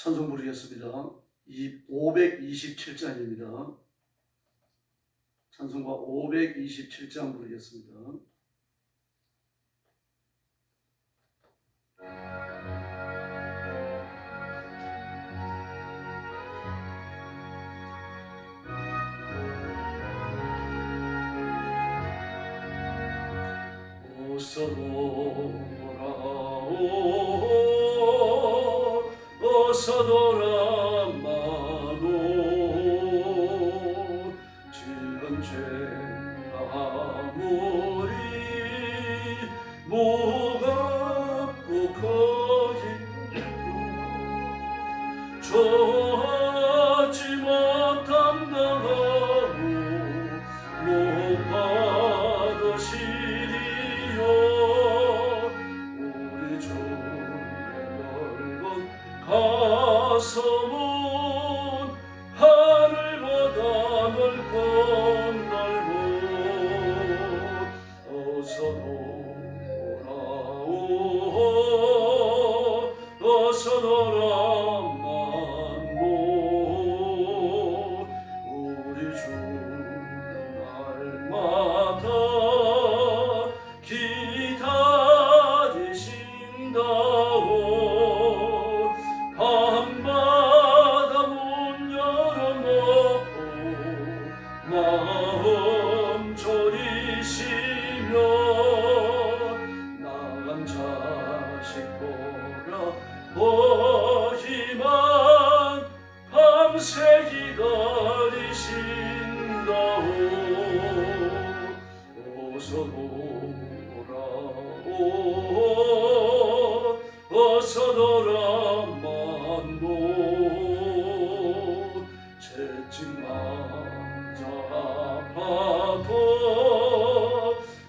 찬송 부르겠습니다. 527장입니다. 찬송가 527장 부르겠습니다. 어서 돌아오 어서 돌아마노 지은 죄 아무리 무겁고 커지고 좋지 못함당하고 못 받으시리요 우리 주의 넓은 가슴은 하늘보다 넓고 넓어 어서 돌아오 어서 돌아만노 우리 주 날마다 기다리신다오 밤마다 문 열어놓고 마음 졸이시며 나간 자식 돌아보기만 밤새 기다리신다오 어서 돌아오 어서 돌아만노 채찍 맞아 아파도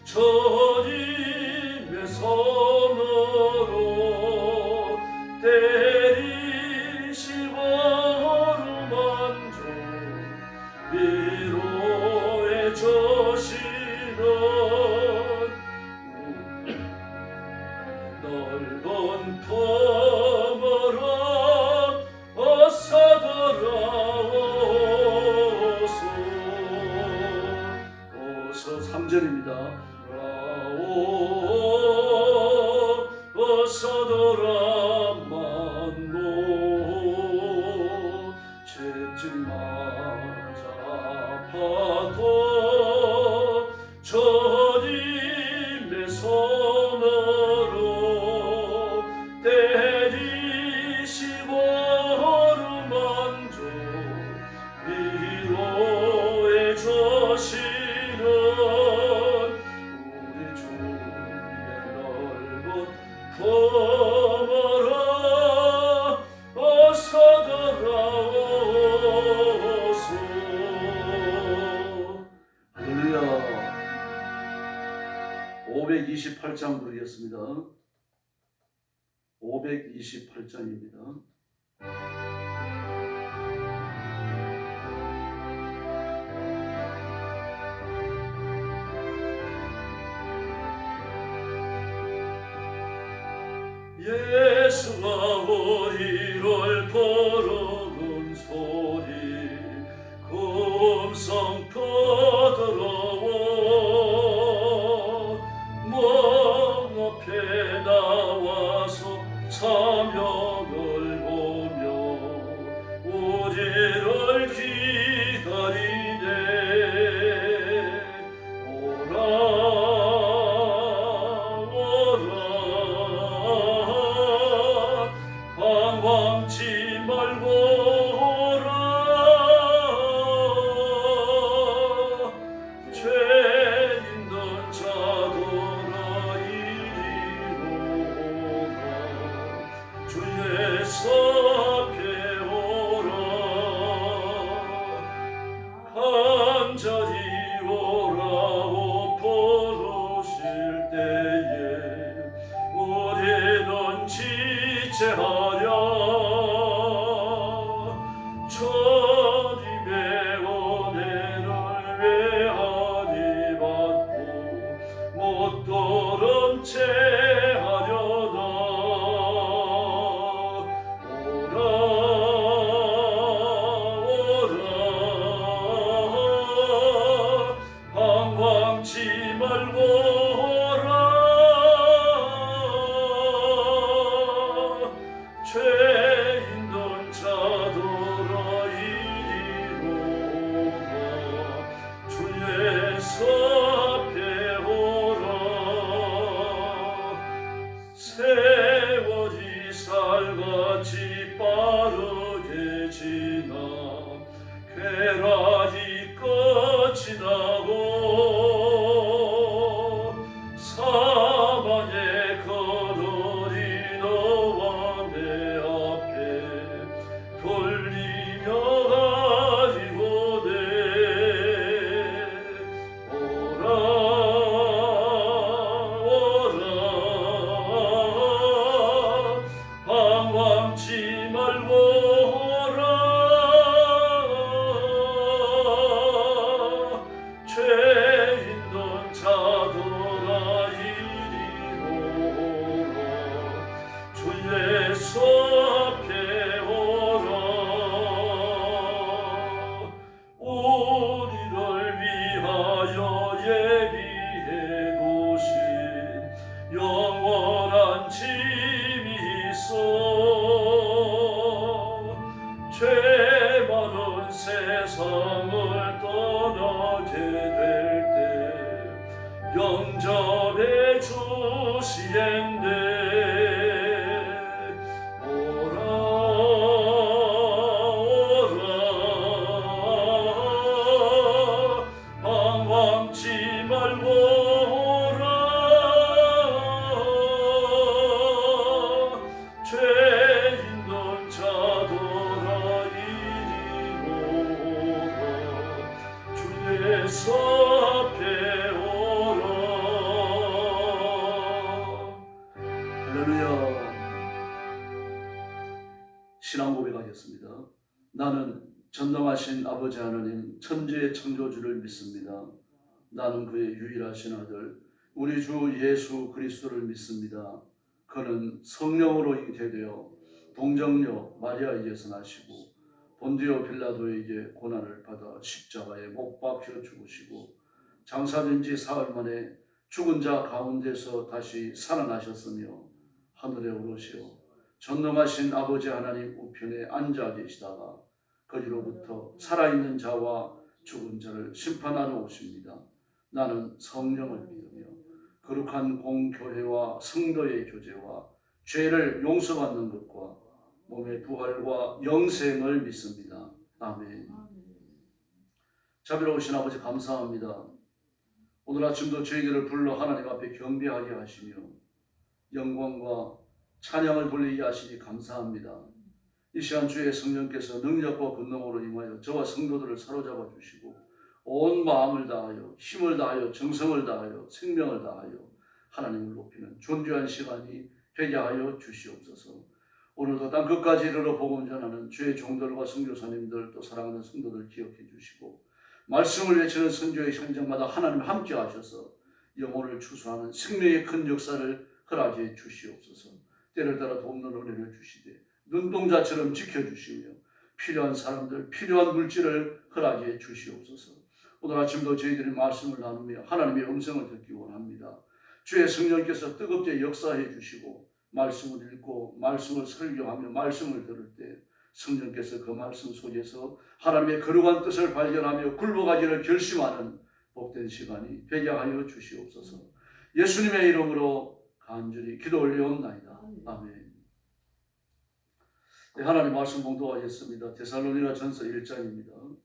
주님의 손으로 때리시고 어루만져 위로해 주시는 넓은 품으로 어서 돌아오소 어서 3절입니다. 돌아오 어서 돌아만노 채찍 맞아 아파도 주님의 손으로 때리시고 어루만져 위로해 주시는 우리 주의 넓은 품으로 어서 돌아오소 할렐루야. 528장 부르겠습니다. 528장입니다. 예수가 우리를 부르는 소리 금성껏 들어오 문 앞에 나와서 사명을 보며 우리를 기다리네 오라 오라 방황치 말고 오라 죄 있는 자들아 이리로 오라 주 예수 앞에 오라 간절히 오라고 부르실 때에 우리는 지체하랴 주님의 은혜를 외하니 받고 못 들은 채 하려나 오라 방황치 말고라. 죄인던 자들아 이리로라. 주 예수 앞에 오라. 세월이 살같이 빠르게 지나 쾌락이 끝이 나고 사방에 거들이 너와 내 앞에 돌리며 가리고대. 오라 오라 방황치 말고 오라. 죄인던 자들아 이리로라. 주 예수 앞에 오라. 우리를 위하여 예비해 두신 영원한 짐이 있어. 죄 많은 세상을 떠나게 될 때 영접해 주시엔데. 오라 오라 방황치 말고 오라. 죄인던 자들아 이리로라. 주 예수 앞에 오라. 할렐루야. 신앙 고백하겠습니다. 나는 전능하신 아버지 하나님 천지의 창조주를 믿습니다. 나는 그의 유일하신 아들 우리 주 예수 그리스도를 믿습니다. 그는 성령으로 잉태되어 동정녀 마리아에게서 나시고 본디오 빌라도에게 고난을 받아 십자가에 못 박혀 죽으시고 장사된 지 사흘 만에 죽은 자 가운데서 다시 살아나셨으며 하늘에 오르시어 전능하신 아버지 하나님 우편에 앉아 계시다가 거기로부터 살아있는 자와 죽은 자를 심판하러 오십니다. 나는 성령을 믿으며 거룩한 공교회와 성도의 교제와 죄를 용서받는 것과 몸의 부활과 영생을 믿습니다. 아멘. 자비로우신 아버지 감사합니다. 오늘 아침도 저희들을 불러 하나님 앞에 경배하게 하시며 영광과 찬양을 돌리게 하시니 감사합니다. 이 시간 주의 성령께서 능력과 권능으로 임하여 저와 성도들을 사로잡아 주시고 온 마음을 다하여 힘을 다하여 정성을 다하여 생명을 다하여 하나님을 높이는 존귀한 시간이 되게 하여 주시옵소서. 오늘도 땅 끝까지 이르러 복음 전하는 주의 종들과 선교사님들 또 사랑하는 성도들 기억해 주시고 말씀을 외치는 선교의 현장마다 하나님 함께 하셔서 영혼을 추수하는 생명의 큰 역사를 허락해 주시옵소서. 때를 따라 돕는 은혜를 주시되 눈동자처럼 지켜주시며 필요한 사람들 필요한 물질을 허락해 주시옵소서. 오늘 아침도 저희들이 말씀을 나누며 하나님의 음성을 듣기 원합니다. 주의 성령께서 뜨겁게 역사해 주시고 말씀을 읽고 말씀을 설교하며 말씀을 들을 때 성령께서 그 말씀 속에서 하나님의 거룩한 뜻을 발견하며 굴복하기를 결심하는 복된 시간이 되게 하여 주시옵소서. 예수님의 이름으로 간절히 기도 올려옵나이다. 아멘. 네, 하나님 말씀 봉독하겠습니다. 데살로니가 전서 1장입니다.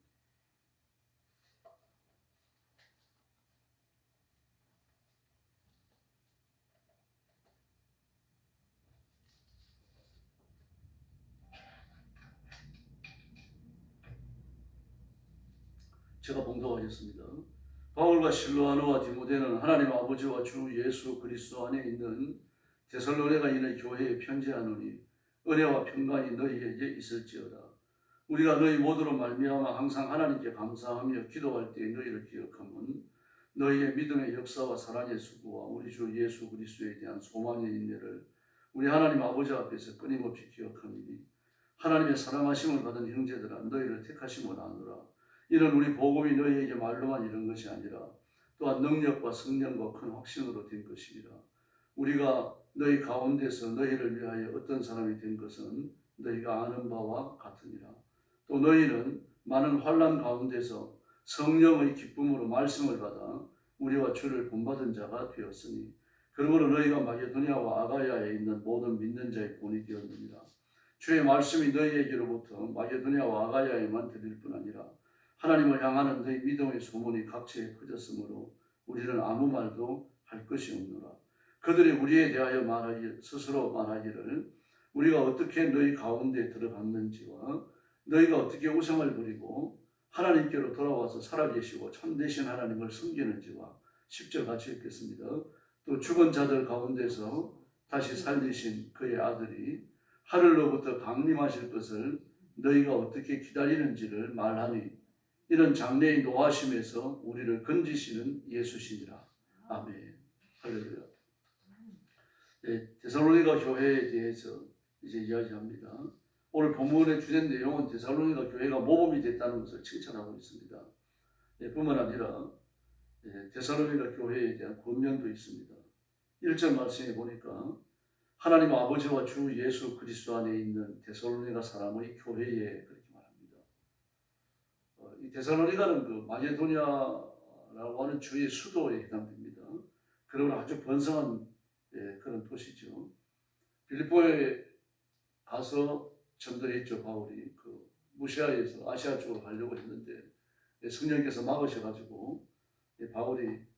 제가 봉독하겠습니다. 바울과 실로아노와 디모데는 하나님 아버지와 주 예수 그리스도 안에 있는 데살로니가 있는 교회에 편지하노니 은혜와 평강이 너희에게 있을지어다. 우리가 너희 모두로 말미암아 항상 하나님께 감사하며 기도할 때 너희를 기억하면 너희의 믿음의 역사와 사랑의 수고와 우리 주 예수 그리스도에 대한 소망의 인내를 우리 하나님 아버지 앞에서 끊임없이 기억하니 하나님의 사랑하심을 받은 형제들아 너희를 택하심을 아노라. 이는 우리 복음이 너희에게 말로만 이른 것이 아니라 또한 능력과 성령과 큰 확신으로 된 것이니라. 우리가 너희 가운데서 너희를 위하여 어떤 사람이 된 것은 너희가 아는 바와 같으니라. 또 너희는 많은 환난 가운데서 성령의 기쁨으로 말씀을 받아 우리와 주를 본받은 자가 되었으니 그러므로 너희가 마게도냐와 아가야에 있는 모든 믿는 자의 본이 되었느니라. 주의 말씀이 너희에게로부터 마게도냐와 아가야에만 들릴 뿐 아니라 하나님을 향하는 너희 믿음의 소문이 각처에 퍼졌으므로 우리는 아무 말도 할 것이 없노라. 그들이 우리에 대하여 스스로 말하기를 우리가 어떻게 너희 가운데 들어갔는지와 너희가 어떻게 우상을 부리고 하나님께로 돌아와서 살아계시고 참되신 하나님을 섬기는지와 10절 같이 읽겠습니다. 또 죽은 자들 가운데서 다시 살리신 그의 아들이 하늘로부터 강림하실 것을 너희가 어떻게 기다리는지를 말하니 이런 장래의 노하심에서 우리를 건지시는 예수시니라. 아멘. 할렐루야. 네, 데살로니가 교회에 대해서 이제 이야기합니다. 오늘 본문의 주된 내용은 데살로니가 교회가 모범이 됐다는 것을 칭찬하고 있습니다. 네, 뿐만 아니라 데살로니가 교회에 대한 권면도 있습니다. 1절 말씀에 보니까 하나님 아버지와 주 예수 그리스도 안에 있는 데살로니가 사람의 교회에 그렇게 말합니다. 이 데살로니가는 그 마게도냐라고 하는 주의 수도에 해당됩니다. 그리고 아주 번성한 그런 도시죠. 빌립보에 가서 전도했죠. 바울이 그 무시아에서 아시아 쪽으로 가려고 했는데 성령께서 막으셔가지고 바울이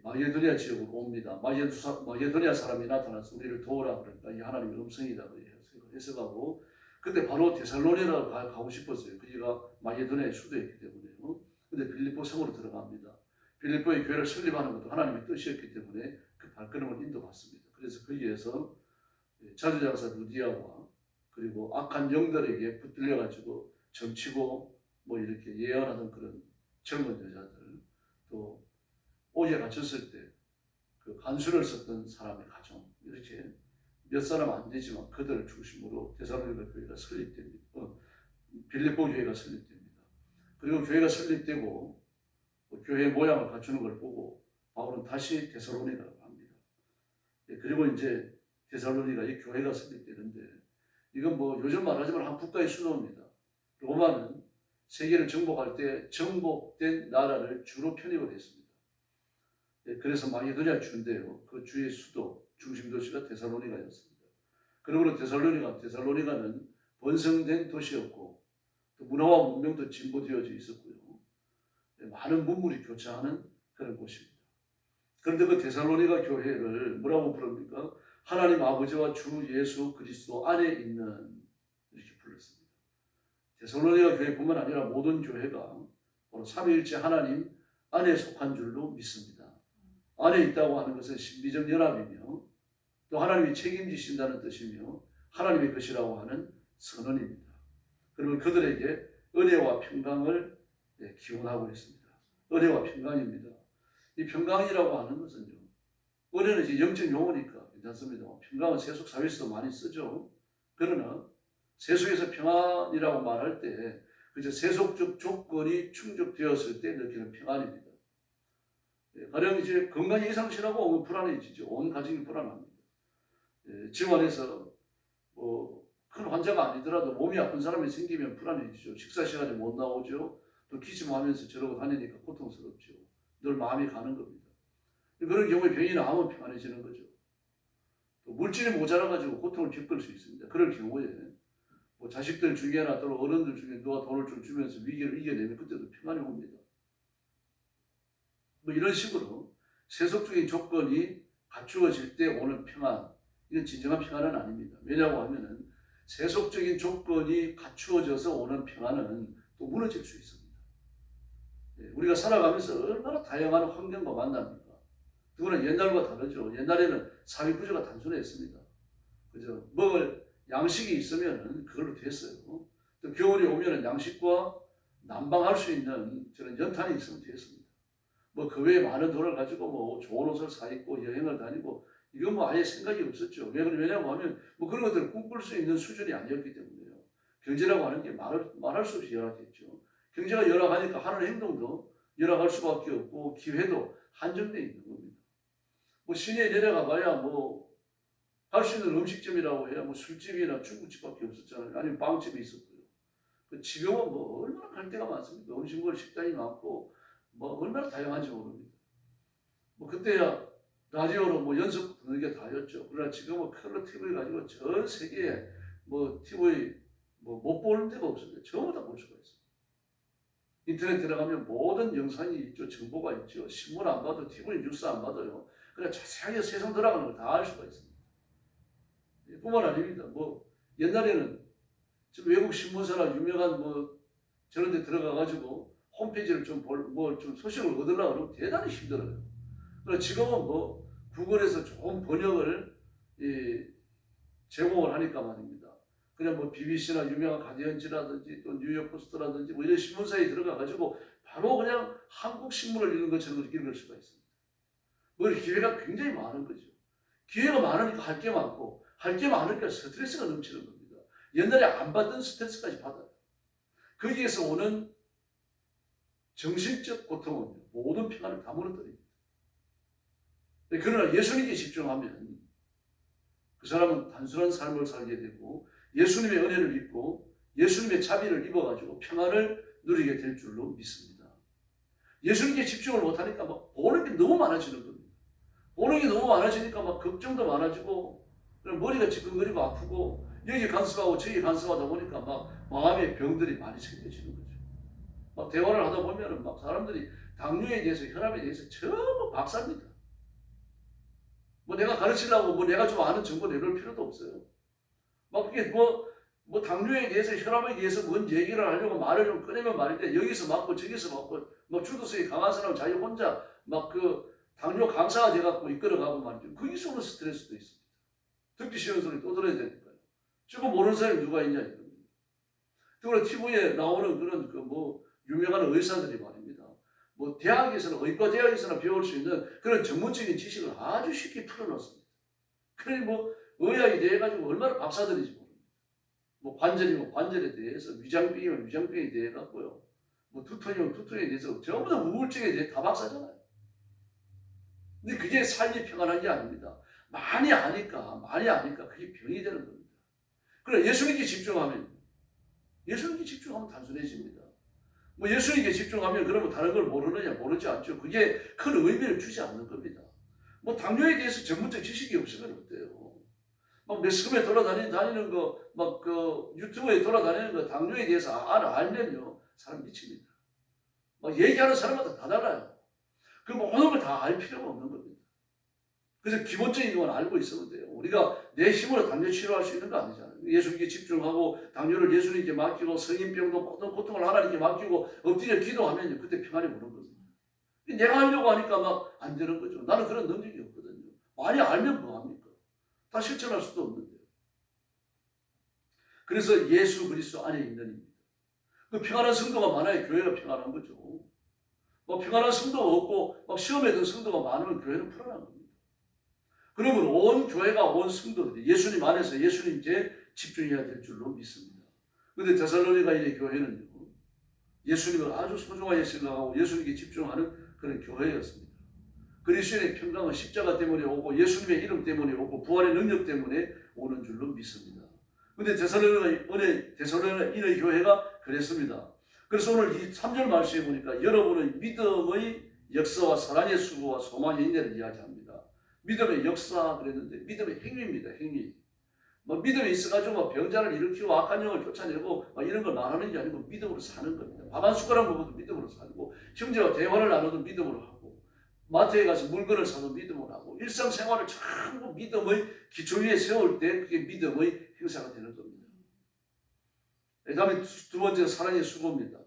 마게도냐 지역으로 옵니다. 마게도냐 사람이 나타나서 우리를 도우라 그러니까 이 하나님의 음성이다 해석하고 그때 바로 데살로니가로 가고 싶었어요. 그가 마게도냐의 수도였기 때문에요. 근데 빌립보 성으로 들어갑니다. 빌립보의 교회를 설립하는 것도 하나님의 뜻이었기 때문에 그 발걸음을 인도받습니다. 그래서 거기에서 자주장사 루디아와 그리고 악한 영들에게 붙들려가지고 점치고 뭐 이렇게 예언하던 그런 젊은 여자들, 또 옥에 갇혔을 때 그 간수를 썼던 사람의 가정, 이렇게 몇 사람 안 되지만 그들을 중심으로 데살로니가 교회가 설립됩니다. 빌립보 교회가 설립됩니다. 그리고 교회가 설립되고 교회의 모양을 갖추는 걸 보고 바울은 다시 데살로니가로 갑니다. 그리고 이제 데살로니가 이 교회가 설립되는데 이건 뭐 요즘 말하지만 한 국가의 수도입니다. 로마는 세계를 정복할 때 정복된 나라를 주로 편입을 했습니다. 그래서 마게도냐 주인데요. 그 주의 수도 중심 도시가 데살로니가였습니다. 그러므로 데살로니가는 번성된 도시였고 또 문화와 문명도 진보되어져 있었고요. 많은 문물이 교차하는 그런 곳입니다. 그런데 그 데살로니가 교회를 뭐라고 부릅니까? 하나님 아버지와 주 예수 그리스도 안에 있는 이렇게 불렀습니다. 데살로니가 교회뿐만 아니라 모든 교회가 바로 삼위일체 하나님 안에 속한 줄로 믿습니다. 안에 있다고 하는 것은 신비적 연합이며 또 하나님이 책임지신다는 뜻이며 하나님의 것이라고 하는 선언입니다. 그러면 그들에게 은혜와 평강을 기원하고 있습니다. 은혜와 평강입니다. 이 평강이라고 하는 것은요, 은혜는 이제 영적 용어니까 괜찮습니다. 평강은 세속 사회에서도 많이 쓰죠. 그러나 세속에서 평안이라고 말할 때 그저 세속적 조건이 충족되었을 때 느끼는 평안입니다. 가령 이제 건강이 이상실하고 불안해지죠. 온 가정이 불안합니다. 집안에서 큰 환자가 아니더라도 몸이 아픈 사람이 생기면 불안해지죠. 식사 시간에 못 나오죠. 또 기침하면서 저러고 다니니까 고통스럽죠. 늘 마음이 가는 겁니다. 그런 경우에 병이 나으면 평안해지는 거죠. 또 물질이 모자라가지고 고통을 겪을 수 있습니다. 그럴 경우에 뭐 자식들 중에나 또는 어른들 중에 누가 돈을 좀 주면서 위기를 이겨내면 그때도 평안이 옵니다. 뭐 이런 식으로 세속적인 조건이 갖추어질 때 오는 평안, 이건 진정한 평안은 아닙니다. 왜냐고 하면은 세속적인 조건이 갖추어져서 오는 평안은 또 무너질 수 있습니다. 우리가 살아가면서 얼마나 다양한 환경과 만납니까? 그거는 옛날과 다르죠. 옛날에는 사회 구조가 단순했습니다. 그죠? 먹을 양식이 있으면 그걸로 됐어요. 또 겨울이 오면 양식과 난방할 수 있는 저런 연탄이 있으면 됐습니다. 뭐 그 외에 많은 돈을 가지고 뭐 좋은 옷을 사 입고 여행을 다니고 이건 뭐 아예 생각이 없었죠. 왜냐고 하면 뭐 그런 것들을 꿈꿀 수 있는 수준이 아니었기 때문에요. 경제라고 하는 게 말할 수 없이 열악했죠. 경제가 열악하니까 하는 행동도 열악할 수밖에 없고 기회도 한정되어 있는 겁니다. 뭐 시내에 내려가 봐야 뭐 갈 수 있는 음식점이라고 해야 뭐 술집이나 중국집밖에 없었잖아요. 아니면 빵집이 있었고요. 지금은 뭐 얼마나 갈 데가 많습니까? 음식물 식당이 많고 뭐 얼마나 다양한지 모릅니다. 뭐 그때야 라디오로 뭐 연속 듣는 게 다였죠. 그러나 지금은 컬러 TV 가지고 전 세계에 뭐 TV 뭐 못 보는 데가 없습니다. 전부 다 볼 수가 있어요. 인터넷 들어가면 모든 영상이 있죠. 정보가 있죠. 신문 안 봐도 TV 뉴스 안 봐도요. 그냥 자세하게 세상 돌아가는 걸 다 알 수가 있습니다. 뿐만 아닙니다. 뭐 옛날에는 지금 외국 신문사나 유명한 뭐 저런 데 들어가가지고 홈페이지를 좀 소식을 얻으려고 그러면 대단히 힘들어요. 그러나 지금은 뭐 구글에서 좋은 번역을 제공을 하니까 말입니다. 그냥 뭐 BBC나 유명한 가디언지라든지 또 뉴욕포스트라든지 뭐 이런 신문사에 들어가가지고 바로 그냥 한국 신문을 읽는 것처럼 읽을 수가 있습니다. 뭐 기회가 굉장히 많은 거죠. 기회가 많으니까 할 게 많고 할 게 많으니까 스트레스가 넘치는 겁니다. 옛날에 안 받던 스트레스까지 받아요. 거기에서 오는 정신적 고통은 모든 평안을 다 무너뜨립니다. 그러나 예수님께 집중하면 그 사람은 단순한 삶을 살게 되고 예수님의 은혜를 입고 예수님의 자비를 입어가지고 평안을 누리게 될 줄로 믿습니다. 예수님께 집중을 못하니까 막 보는 게 너무 많아지는 겁니다. 보는 게 너무 많아지니까 막 걱정도 많아지고 머리가 지끈거리고 아프고 여기 간섭하고 저기 간섭하다 보니까 막 마음의 병들이 많이 생겨지는 거죠. 막 대화를 하다 보면은 막 사람들이 당뇨에 대해서 혈압에 대해서 전부 박사입니다. 뭐 내가 가르치려고 뭐 내가 좀 아는 정보 내놓을 필요도 없어요. 막 그게 뭐 당뇨에 대해서 혈압에 대해서 뭔 얘기를 하려고 말을 좀 꺼내면 말인데 여기서 맞고 저기서 맞고 막 주도성이 강한 사람 자기 혼자 막 그 당뇨 강사가 돼갖고 이끌어가고 말이죠. 거기서 오는 스트레스도 있습니다. 듣기 싫은 소리 또 들어야 되니까요. 지금 모르는 사람이 누가 있냐 이겁니다. 그리고 TV에 나오는 그런 그 뭐 유명한 의사들이 말입니다. 뭐 대학에서는 의과 대학에서나 배울 수 있는 그런 전문적인 지식을 아주 쉽게 풀어놓습니다. 그러니 뭐 의학에 대해 가지고 얼마나 박사들이지 모릅니다. 뭐 관절이면 관절에 대해서 위장병이면 위장병에 대해 갖고요. 뭐 두통이면 두통에 대해서 전부 다 우울증에 대해 다 박사잖아요. 근데 그게 삶이 평안한 게 아닙니다. 많이 아니까 그게 병이 되는 겁니다. 그래 예수님께 집중하면 단순해집니다. 뭐 예수님께 집중하면 그러면 다른 걸 모르느냐? 모르지 않죠. 그게 큰 의미를 주지 않는 겁니다. 뭐 당뇨에 대해서 전문적 지식이 없으면 어때요? 막 매스컴에 돌아다니는 거, 막 그 유튜브에 돌아다니는 거 당뇨에 대해서 알면요 사람 미칩니다. 막 얘기하는 사람마다 다 달라요. 그 모든 걸 다 알 필요가 없는 겁니다. 그래서 기본적인 건 알고 있으면 돼요. 우리가 내 힘으로 당뇨 치료할 수 있는 거 아니잖아요. 예수님께 집중하고 당뇨를 예수님께 맡기고 성인병도 모든 고통을 하나님께 맡기고 엎드려 기도하면 그때 평안이 오는 겁니다. 내가 하려고 하니까 막 안 되는 거죠. 나는 그런 능력이 없거든요. 많이 알면 뭐합니까? 다 실천할 수도 없는데. 그래서 예수 그리스도 안에 있는 입니다. 그 평안한 성도가 많아야 교회가 평안한 거죠. 뭐 평안한 성도가 없고 막 시험에 든 성도가 많으면 교회는 불안한 겁니다. 그러면 온 교회가 온 성도들이 예수님 안에서 예수님께 집중해야 될 줄로 믿습니다. 그런데 데살로니가 의 교회는요. 예수님을 아주 소중하게 생각하고 예수님께 집중하는 그런 교회였습니다. 그리스도의 평강은 십자가 때문에 오고 예수님의 이름 때문에 오고 부활의 능력 때문에 오는 줄로 믿습니다. 그런데 데살로니가의 교회가 그랬습니다. 그래서 오늘 이 3절 말씀에 보니까 여러분은 믿음의 역사와 사랑의 수고와 소망의 인내를 이야기합니다. 믿음의 역사 그랬는데 믿음의 행위입니다. 행위. 뭐 믿음이 있어가지고 병자를 일으키고 악한 영을 쫓아내고 이런 걸 말하는 게 아니고 믿음으로 사는 겁니다. 밥 한 숟가락 먹어도 믿음으로 살고 형제와 대화를 나눠도 믿음으로 하고 마트에 가서 물건을 사도 믿음으로 하고 일상생활을 전부 믿음의 기초 위에 세울 때 그게 믿음의 행사가 되는 겁니다. 그 다음에 두 번째 사랑의 수고입니다.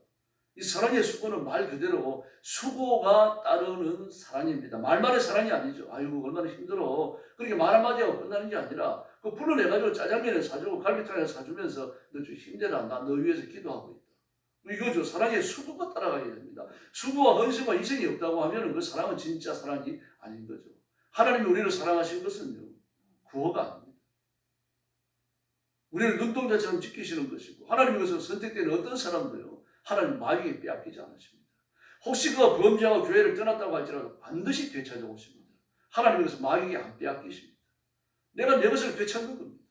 이 사랑의 수고는 말 그대로 수고가 따르는 사랑입니다. 말만의 사랑이 아니죠. 아이고 얼마나 힘들어. 그렇게 말 한마디 하고 끝나는 게 아니라 그 불러내가지고 짜장면을 사주고 갈비탕을 사주면서 너 좀 힘내라. 나 너 위해서 기도하고 있다. 이거죠. 사랑의 수고가 따라가게 됩니다. 수고와 헌신과 희생이 없다고 하면 그 사랑은 진짜 사랑이 아닌 거죠. 하나님이 우리를 사랑하신 것은요. 구호가 아닙니다. 우리를 눈동자처럼 지키시는 것이고 하나님께서 선택된 어떤 사람도요. 하나님 마귀에게 빼앗기지 않으십니다. 혹시 그가 범죄하고 교회를 떠났다고 할지라도 반드시 되찾아오십니다. 하나님은 그래서 마귀에게 안 빼앗기십니다. 내가 내 것을 되찾는 겁니다.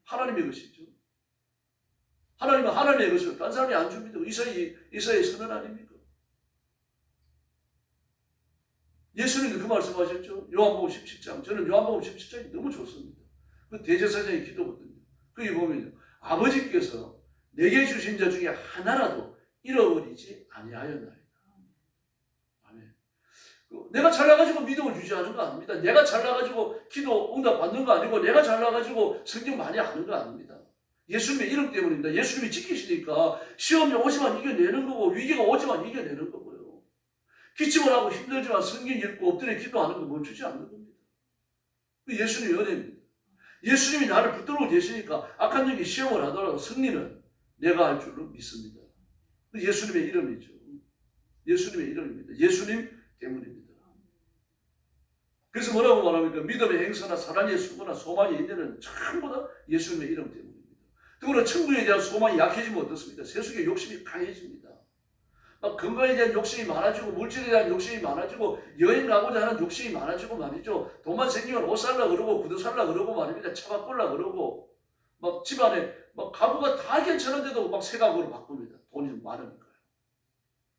하나님의 것이죠. 하나님은 하나님의 것을 딴 사람이 안 줍니다. 이사야의 선언 아닙니까? 예수님도 그 말씀하셨죠. 요한복음 17장. 저는 요한복음 17장이 너무 좋습니다. 그 대제사장의 기도거든요. 거기 보면요. 아버지께서 내게 주신 자 중에 하나라도 잃어버리지 아니하였나이다. 아멘. 내가 잘나가지고 믿음을 유지하는 거 아닙니다. 내가 잘나가지고 기도 응답 받는 거 아니고 내가 잘나가지고 성경 많이 아는 거 아닙니다. 예수님의 이름 때문입니다. 예수님이 지키시니까 시험이 오지만 이겨내는 거고 위기가 오지만 이겨내는 거고요. 기침을 하고 힘들지만 성경 읽고 엎드려 기도하는 거 멈추지 않는 겁니다. 예수님의 은혜입니다. 예수님이 나를 붙들고 계시니까 악한 영이 시험을 하더라도 승리는 내가 할 줄로 믿습니다. 예수님의 이름이죠. 예수님의 이름입니다. 예수님 때문입니다. 그래서 뭐라고 말합니까? 믿음의 행사나 사랑의 수고나 소망의 인내는 전부 다 예수님의 이름 때문입니다. 더구나 천국에 대한 소망이 약해지면 어떻습니까? 세속의 욕심이 강해집니다. 막 건강에 대한 욕심이 많아지고 물질에 대한 욕심이 많아지고 여행 가고자 하는 욕심이 많아지고 말이죠. 돈만 생기면 옷 살라 그러고 구두 살라 그러고 말입니다. 차 바꾸려 그러고 막 집안에 막 가구가 다 괜찮은데도 막 새 가구로 바꿉니다. 돈이 많으니까요.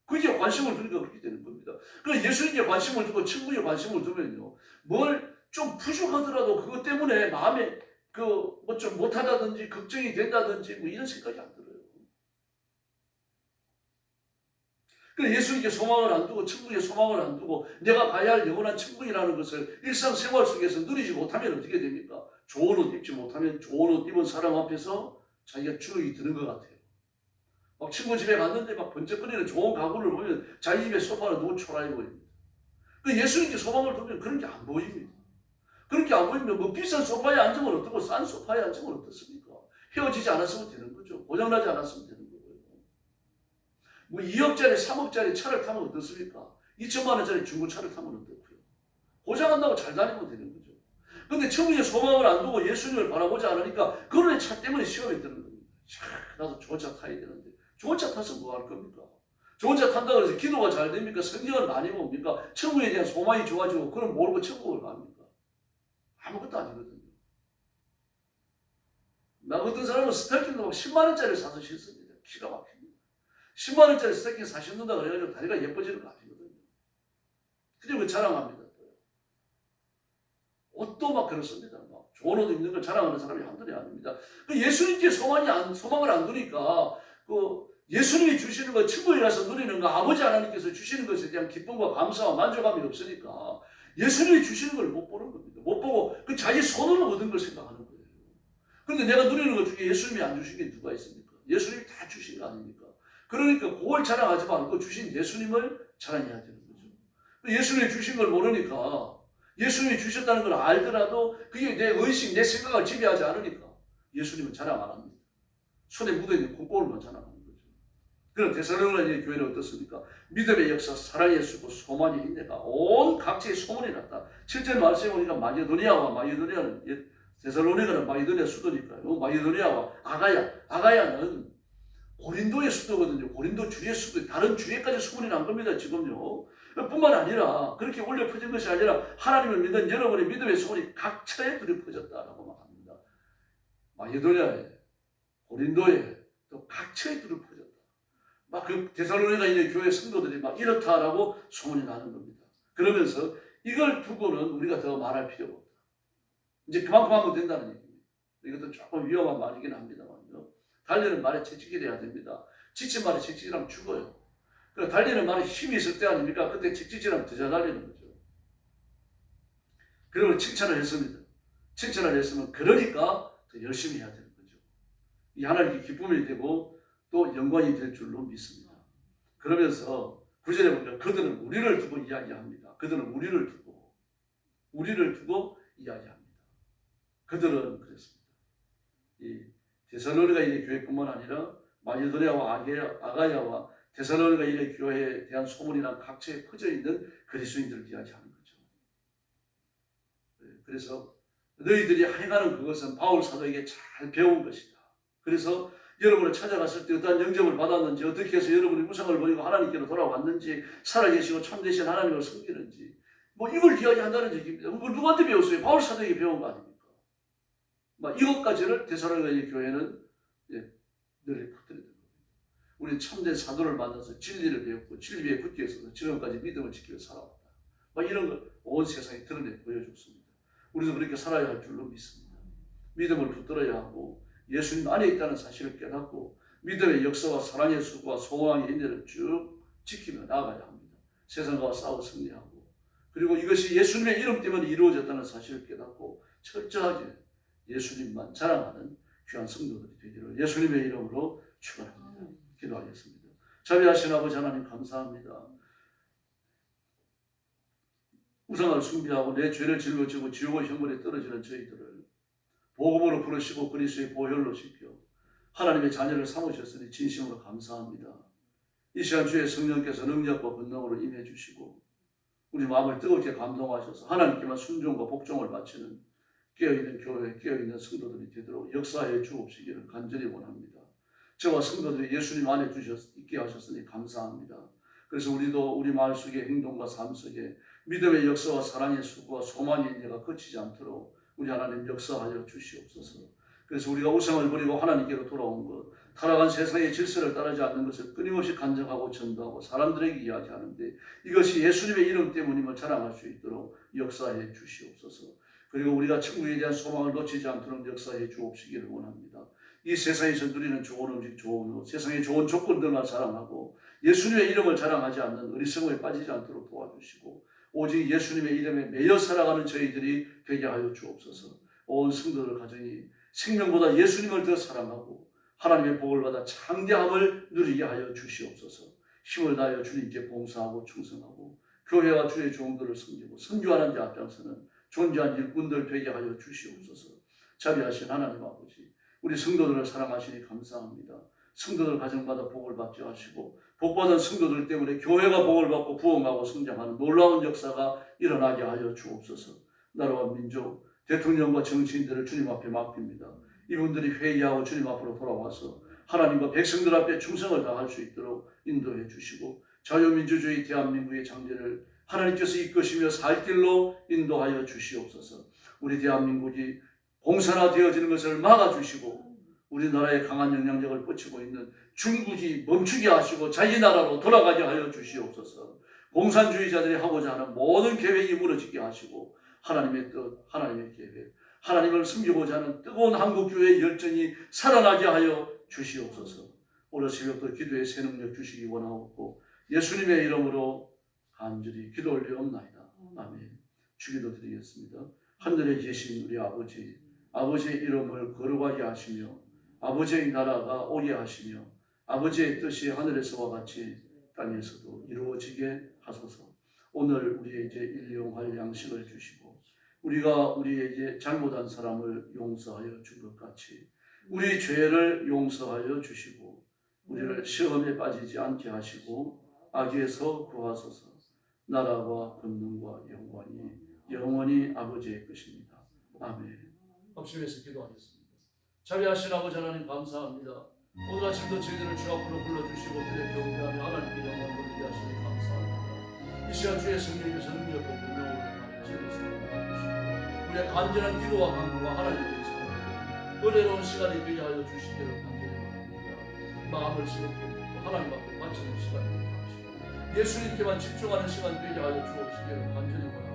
그게 관심을 두니까 그렇게 되는 겁니다. 그래서 예수님께 관심을 두고 천국에 관심을 두면요. 뭘 좀 부족하더라도 그것 때문에 마음에 뭐 좀 못하다든지 걱정이 된다든지 뭐 이런 생각이 안 들어요. 그래서 예수님께 소망을 안 두고 천국에 소망을 안 두고 내가 가야 할 영원한 천국이라는 것을 일상생활 속에서 누리지 못하면 어떻게 됩니까? 좋은 옷 입지 못하면 좋은 옷 입은 사람 앞에서 자기가 주눅이 드는 것 같아요. 막 친구 집에 갔는데 막 번쩍거리는 좋은 가구를 보면 자기 집에 소파는 너무 초라해 보입니다. 그 예수님께 소망을 두면 그런 게 안 보입니다. 그런 게 안 보이면 뭐 비싼 소파에 앉으면 어떻고 싼 소파에 앉으면 어떻습니까? 헤어지지 않았으면 되는 거죠. 고장나지 않았으면 되는 거고요. 뭐 2억짜리 3억짜리 차를 타면 어떻습니까? 2천만 원짜리 중고차를 타면 어떻고요. 고장난다고 잘 다니면 되는 거죠. 그런데 천국에 소망을 안 두고 예수님을 바라보지 않으니까 그런 차 때문에 시험에 드는 겁니다. 나도 좋은 차 타야 되는데 좋은 차 타서 뭐 할 겁니까? 좋은 차 탄다고 해서 기도가 잘 됩니까? 성경을 많이 봅니까? 천국에 대한 소망이 좋아지고 그럼 모르고 천국을 갑니까? 아무것도 아니거든요. 나 어떤 사람은 스타킹도 막 10만 원짜리 사서 신습니다. 기가 막힙니다. 10만 원짜리 스타킹 사신다 그래가지고 다리가 예뻐지는 거 아니거든요. 그리고 자랑합니다. 옷도 막 그렇습니다. 막 좋은 옷 입는 걸 자랑하는 사람이 한둘이 아닙니다. 예수님께 소망을 안 두니까 예수님이 주시는 거, 천국에 가서 누리는 거, 아버지 하나님께서 주시는 것에 대한 기쁨과 감사와 만족감이 없으니까 예수님이 주시는 걸 못 보는 겁니다. 못 보고 그 자기 손으로 얻은 걸 생각하는 거예요. 그런데 내가 누리는 것 중에 예수님이 안 주신 게 누가 있습니까? 예수님이 다 주신 거 아닙니까? 그러니까 그걸 자랑하지 말고 주신 예수님을 자랑해야 되는 거죠. 예수님이 주신 걸 모르니까 예수님이 주셨다는 걸 알더라도 그게 내 의식, 내 생각을 지배하지 않으니까 예수님은 자랑 안 합니다. 손에 묻어있는 콩고물만 자랑하는 거죠. 그런 데살로니가 교회는 어떻습니까? 믿음의 역사, 사랑의 수고, 소망의 인내가 온 각지에 소문이 났다. 7절 말씀에 보니까 마게도니아는 데살로니가는 마게도니아 수도니까요. 마게도니아와 아가야는 고린도의 수도거든요. 고린도 주의 수도, 다른 주에까지 소문이 난 겁니다. 지금요. 뿐만 아니라 그렇게 올려 퍼진 것이 아니라 하나님을 믿는 여러분의 믿음의 소문이 각처에 들여 퍼졌다라고 말합니다. 마게도니아에, 고린도에, 또 각처에 들여 퍼졌다. 막 그 데살로니가 있는 교회 성도들이 막 이렇다라고 소문이 나는 겁니다. 그러면서 이걸 두고는 우리가 더 말할 필요가 없다. 이제 그만큼 하면 된다는 얘기입니다. 이것도 조금 위험한 말이긴 합니다만요. 달리는 말에 책찍질해야 됩니다. 지친 말에 책찍질하면 죽어요. 달리는 말에 힘이 있을 때 아닙니까? 그때 책찍질하면 더 잘 달리는 거죠. 그리고 칭찬을 했습니다. 칭찬을 했으면 그러니까 더 열심히 해야 되는 거죠. 이 하나님께 기쁨이 되고 또 영광이 될 줄로 믿습니다. 그러면서 9절에 보니까 그들은 우리를 두고 이야기합니다. 그들은 우리를 두고 이야기합니다. 그들은 그랬습니다. 이 데살로니가 있는 교회뿐만 아니라 마게도니아와 아가야와 데살로니가 있는 교회에 대한 소문이 난 각처에 퍼져 있는 그리스도인들을 이야기하는 거죠. 그래서 너희들이 행하는 그것은 바울 사도에게 잘 배운 것이다. 그래서 여러분을 찾아갔을 때 어떠한 영접을 받았는지, 어떻게 해서 여러분이 우상을 버리고 하나님께로 돌아왔는지, 살아계시고 참되신 하나님을 섬기는지, 뭐 이걸 이야기한다는 얘기입니다. 그걸 누구한테 배웠어요? 바울 사도에게 배운 거 아닙니까? 이것까지를 데살로니가 교회는 늘 붙들어야 됩니다. 우리 참된 사도를 만나서 진리를 배웠고 진리에 굳게 있어서 지금까지 믿음을 지키며 살아왔다. 이런 걸 온 세상에 드러내 보여줬습니다. 우리도 그렇게 살아야 할 줄로 믿습니다. 믿음을 붙들어야 하고 예수님 안에 있다는 사실을 깨닫고 믿음의 역사와 사랑의 수고와 소망의 인내를 쭉 지키며 나아가야 합니다. 세상과 싸워 승리하고, 그리고 이것이 예수님의 이름 때문에 이루어졌다는 사실을 깨닫고 철저하게 예수님만 자랑하는 귀한 성도들이 되기를 예수님의 이름으로 축원합니다. 기도하겠습니다. 자비하신 아버지 하나님 감사합니다. 우상을 숭배하고 내 죄를 짊어지고 지옥의 형벌에 떨어지는 저희들을 복음으로 부르시고 그리스도의 보혈로 씻겨 하나님의 자녀를 삼으셨으니 진심으로 감사합니다. 이 시간 주의 성령께서 능력과 권능으로 임해 주시고 우리 마음을 뜨겁게 감동하셔서 하나님께만 순종과 복종을 바치는 깨어있는 교회, 깨어있는 성도들이 되도록 역사해 주옵시기를 간절히 원합니다. 저와 성도들이 예수님 안에 있게 하셨으니 감사합니다. 그래서 우리도 우리 마을 속의 행동과 삶 속에 믿음의 역사와 사랑의 수고와 소망의 인내가 거치지 않도록 우리 하나님 역사하여 주시옵소서. 그래서 우리가 우상을 버리고 하나님께로 돌아온 것, 타락한 세상의 질서를 따르지 않는 것을 끊임없이 간증하고 전도하고 사람들에게 이야기하는데 이것이 예수님의 이름 때문임을 자랑할 수 있도록 역사해 주시옵소서. 그리고 우리가 천국에 대한 소망을 놓치지 않도록 역사해 주옵시기를 원합니다. 이 세상에서 누리는 좋은 음식, 좋은 옷, 세상의 좋은 조건들만 자랑하고 예수님의 이름을 자랑하지 않는 어리석음에 빠지지 않도록 도와주시고 오직 예수님의 이름에 매여 살아가는 저희들이 되게 하여 주옵소서. 온 성도들 가정이 생명보다 예수님을 더 사랑하고 하나님의 복을 받아 창대함을 누리게 하여 주시옵소서. 힘을 다하여 주님께 봉사하고 충성하고 교회와 주의 종들을 섬기고 선교하는 데 앞장서는 존귀한 일꾼들 되게 하여 주시옵소서. 자비하신 하나님 아버지, 우리 성도들을 사랑하시니 감사합니다. 성도들 가정마다 복을 받게 하시고 복받은 성도들 때문에 교회가 복을 받고 부흥하고 성장하는 놀라운 역사가 일어나게 하여 주옵소서. 나라와 민족, 대통령과 정치인들을 주님 앞에 맡깁니다. 이분들이 회의하고 주님 앞으로 돌아와서 하나님과 백성들 앞에 충성을 다할 수 있도록 인도해 주시고 자유민주주의 대한민국의 장래를 하나님께서 이끄시며 살 길로 인도하여 주시옵소서. 우리 대한민국이 공산화되어지는 것을 막아주시고 우리나라에 강한 영향력을 뻗치고 있는 중국이 멈추게 하시고 자기 나라로 돌아가게 하여 주시옵소서. 공산주의자들이 하고자 하는 모든 계획이 무너지게 하시고 하나님의 뜻, 하나님의 계획, 하나님을 섬기고자 하는 뜨거운 한국교회의 열정이 살아나게 하여 주시옵소서. 오늘 새벽도 기도의 새 능력 주시기 원하옵고 예수님의 이름으로 간절히 기도 올리옵나이다. 아멘. 주기도 드리겠습니다. 하늘에 계신 우리 아버지, 아버지의 이름을 거룩하게 하시며 아버지의 나라가 오게 하시며 아버지의 뜻이 하늘에서와 같이 땅에서도 이루어지게 하소서. 오늘 우리에게 일용할 양식을 주시고 우리가 우리에게 잘못한 사람을 용서하여 준 것 같이 우리 죄를 용서하여 주시고 우리를 시험에 빠지지 않게 하시고 악에서 구하소서. 나라와 권능과 영광이 영원히 아버지의 것입니다. 아멘. 합심해서 기도하겠습니다. 자비하신 아버지 하나님 감사합니다. 오늘 아침도 저희들을 주 앞으로 불러주시고 그의 경배하며 하나님께 영광 돌리게 하시니 감사합니다. 이 시간 주의 성령께서 능력과 분명으로 행하여 저희를 사랑하시고 우리의 간절한 기도와 간구가 하나님께 있습니다. 은혜로운 시간이 되게 하여 주시기를 간절히 바랍니다. 마음을 새롭게 믿고 하나님 앞에 바치는 시간이 되게 하시고 예수님께만 집중하는 시간 되게 하여 주옵시기를 간절히 바랍니다.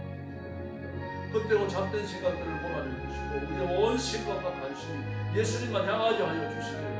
헛되고 잡된 생각들을 몰아내주시고 우리의 온 생각과 관심이 예수님만 향하게 하여 주시기를